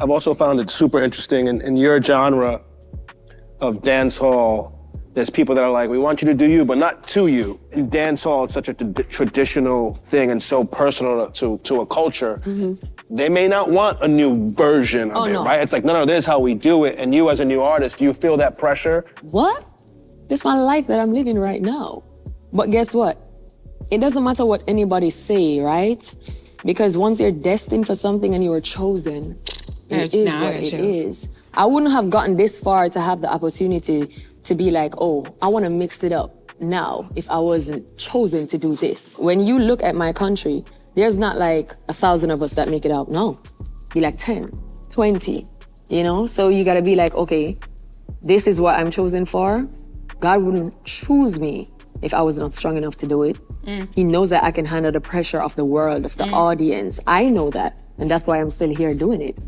I've also found it super interesting in your genre of dance hall. There's people that are like, we want you to do you, but not to you. In dance hall, it's such a traditional thing and so personal to a culture. Mm-hmm. They may not want a new version of it, right? It's like, no, this is how we do it. And you as a new artist, do you feel that pressure? What? This is my life that I'm living right now. But guess what? It doesn't matter what anybody say, right? Because once you're destined for something and you are chosen, it is what it is. I wouldn't have gotten this far to have the opportunity to be like, oh, I want to mix it up now if I wasn't chosen to do this. When you look at my country, there's not like 1,000 of us that make it out. No, be like 10, 20, you know? So you got to be like, okay, this is what I'm chosen for. God wouldn't choose me if I was not strong enough to do it. He knows that I can handle the pressure of the world, of the audience. I know that. And that's why I'm still here doing it.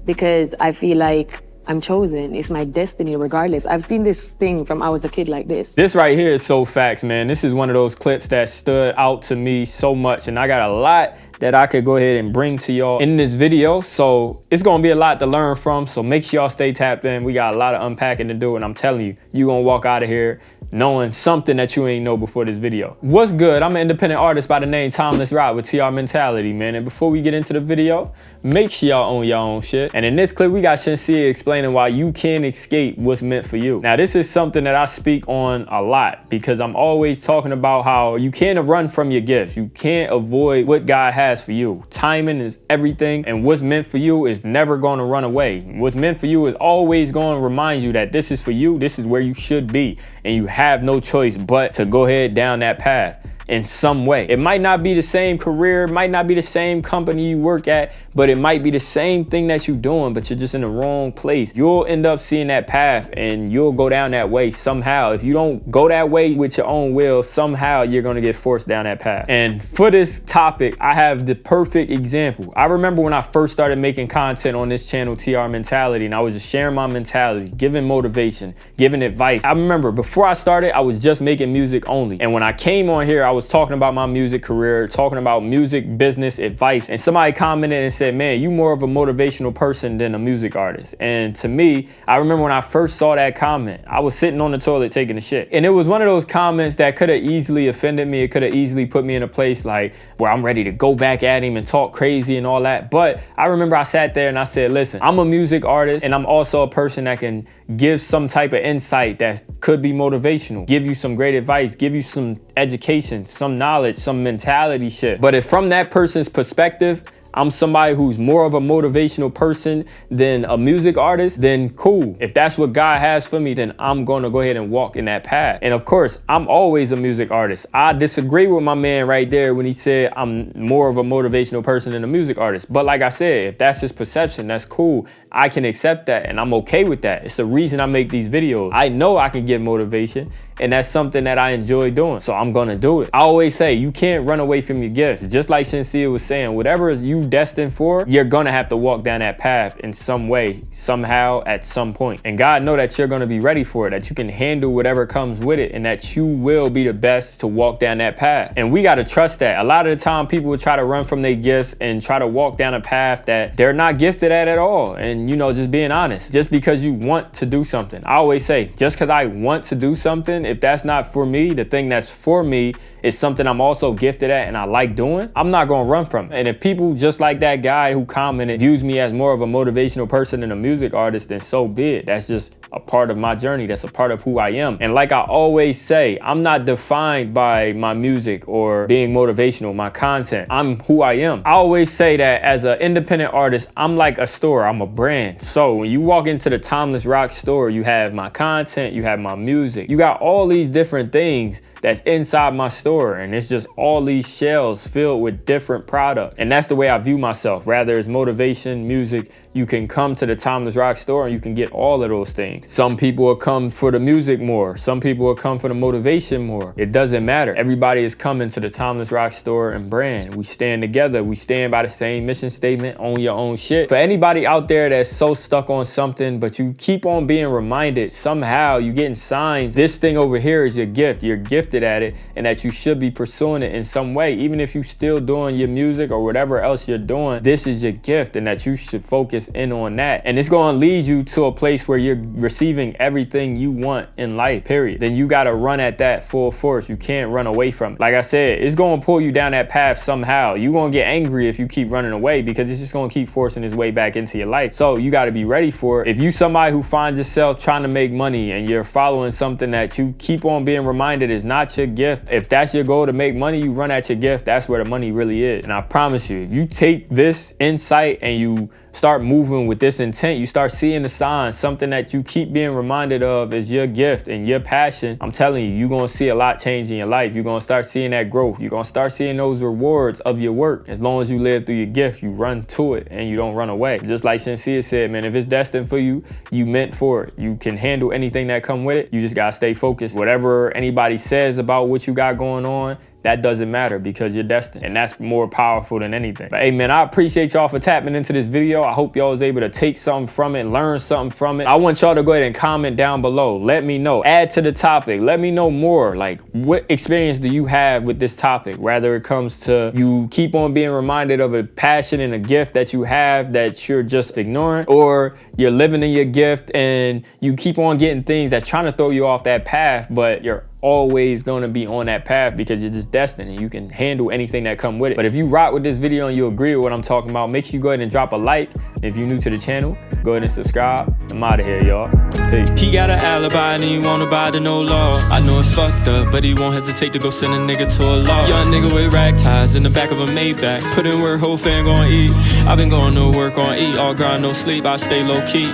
Because I feel like I'm chosen. It's my destiny regardless. I've seen this thing from I was a kid like this. This right here is so facts, man. This is one of those clips that stood out to me so much. And I got a lot that I could go ahead and bring to y'all in this video. So it's gonna be a lot to learn from. So make sure y'all stay tapped in. We got a lot of unpacking to do. And I'm telling you, you're gonna walk out of here knowing something that you ain't know before this video. What's good? I'm an independent artist by the name TimelessRoc with TR Mentality, man. And before we get into the video, make sure y'all own your own shit. And in this clip, we got Shenseea explaining why you can't escape what's meant for you. Now, this is something that I speak on a lot because I'm always talking about how you can't run from your gifts. You can't avoid what God has for you. Timing is everything, and what's meant for you is never going to run away. What's meant for you is always going to remind you that this is for you, this is where you should be, and you have no choice but to go ahead down that path in some way. It might not be the same career, might not be the same company you work at, but it might be the same thing that you're doing, but you're just in the wrong place. You'll end up seeing that path and you'll go down that way somehow. If you don't go that way with your own will, somehow you're gonna get forced down that path. And for this topic, I have the perfect example. I remember when I first started making content on this channel, TR Mentality, and I was just sharing my mentality, giving motivation, giving advice. I remember before I started, I was just making music only. And when I came on here, I was talking about my music career, talking about music business advice, and somebody commented and said, man, you more of a motivational person than a music artist. And to me, I remember when I first saw that comment, I was sitting on the toilet taking a shit. And it was one of those comments that could have easily offended me. It could have easily put me in a place like where I'm ready to go back at him and talk crazy and all that. But I remember I sat there and I said, listen, I'm a music artist and I'm also a person that can give some type of insight that could be motivational, give you some great advice, give you some education, some knowledge, some mentality shit. But if from that person's perspective, I'm somebody who's more of a motivational person than a music artist, then cool. If that's what God has for me, then I'm gonna go ahead and walk in that path. And of course, I'm always a music artist. I disagree with my man right there when he said I'm more of a motivational person than a music artist. But like I said, if that's his perception, that's cool. I can accept that and I'm okay with that. It's the reason I make these videos. I know I can give motivation and that's something that I enjoy doing. So I'm gonna do it. I always say you can't run away from your gifts. Just like Shenseea was saying, whatever is you destined for, you're gonna have to walk down that path in some way, somehow, at some point. And God know that you're gonna be ready for it, that you can handle whatever comes with it, and that you will be the best to walk down that path. And we gotta trust that. A lot of the time people will try to run from their gifts and try to walk down a path that they're not gifted at all. And you know, just being honest, just because you want to do something. I always say, just because I want to do something, if that's not for me, the thing that's for me is something I'm also gifted at and I like doing, I'm not gonna run from it. And if people just like that guy who commented views me as more of a motivational person than a music artist, then so be it. That's just a part of my journey. That's a part of who I am. And like I always say, I'm not defined by my music or being motivational, my content. I'm who I am. I always say that as an independent artist, I'm like a store, I'm a brand. So when you walk into the TimelessRoc store, you have my content, you have my music, you got all these different things that's inside my store, and it's just all these shelves filled with different products. And that's the way I view myself. Rather it's motivation, music, you can come to the TimelessRoc store and you can get all of those things. Some people will come for the music more. Some people will come for the motivation more. It doesn't matter. Everybody is coming to the TimelessRoc store and brand. We stand together. We stand by the same mission statement, own your own shit. For anybody out there that's so stuck on something, but you keep on being reminded, somehow you're getting signs, this thing over here is your gift. You're gifted at it, and that you should be pursuing it in some way. Even if you're still doing your music or whatever else you're doing, this is your gift, and that you should focus focus in on that. And it's gonna lead you to a place where you're receiving everything you want in life, period. Then you gotta run at that full force. You can't run away from it. Like I said, it's gonna pull you down that path somehow. You're gonna get angry if you keep running away, because it's just gonna keep forcing its way back into your life. So you gotta be ready for it. If you somebody who finds yourself trying to make money and you're following something that you keep on being reminded is not your gift, if that's your goal to make money, you run at your gift, that's where the money really is. And I promise you, if you take this insight and you start moving with this intent, you start seeing the signs, something that you keep being reminded of is your gift and your passion, I'm telling you, you're gonna see a lot change in your life. You're gonna start seeing that growth. You're gonna start seeing those rewards of your work. As long as you live through your gift, you run to it and you don't run away. Just like Shenseea said, man, if it's destined for you, you meant for it. You can handle anything that come with it. You just gotta stay focused. Whatever anybody says about what you got going on, that doesn't matter, because you're destined, and that's more powerful than anything. But hey man, I appreciate y'all for tapping into this video. I hope y'all was able to take something from it, learn something from it. I want y'all to go ahead and comment down below. Let me know, add to the topic. Let me know more, like what experience do you have with this topic? Whether it comes to you keep on being reminded of a passion and a gift that you have that you're just ignoring, or you're living in your gift and you keep on getting things that's trying to throw you off that path, but you're always going to be on that path because you're just destined and you can handle anything that come with it. But if you rock with this video and you agree with what I'm talking about, make sure you go ahead and drop a like. And if you're new to the channel, go ahead and subscribe. I'm out of here, y'all. Peace. He got an alibi and he won't abide to no law. I know it's fucked up, but he won't hesitate to go send a nigga to a law. Young nigga with rag ties in the back of a Maybach. Put in work, whole fan gon' eat. I've been going to work on eat. All grind, no sleep, I stay low key.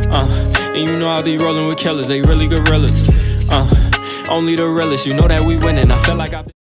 And you know I be rolling with killers, they really gorillas. Only the realest, you know that we winning. I feel like I've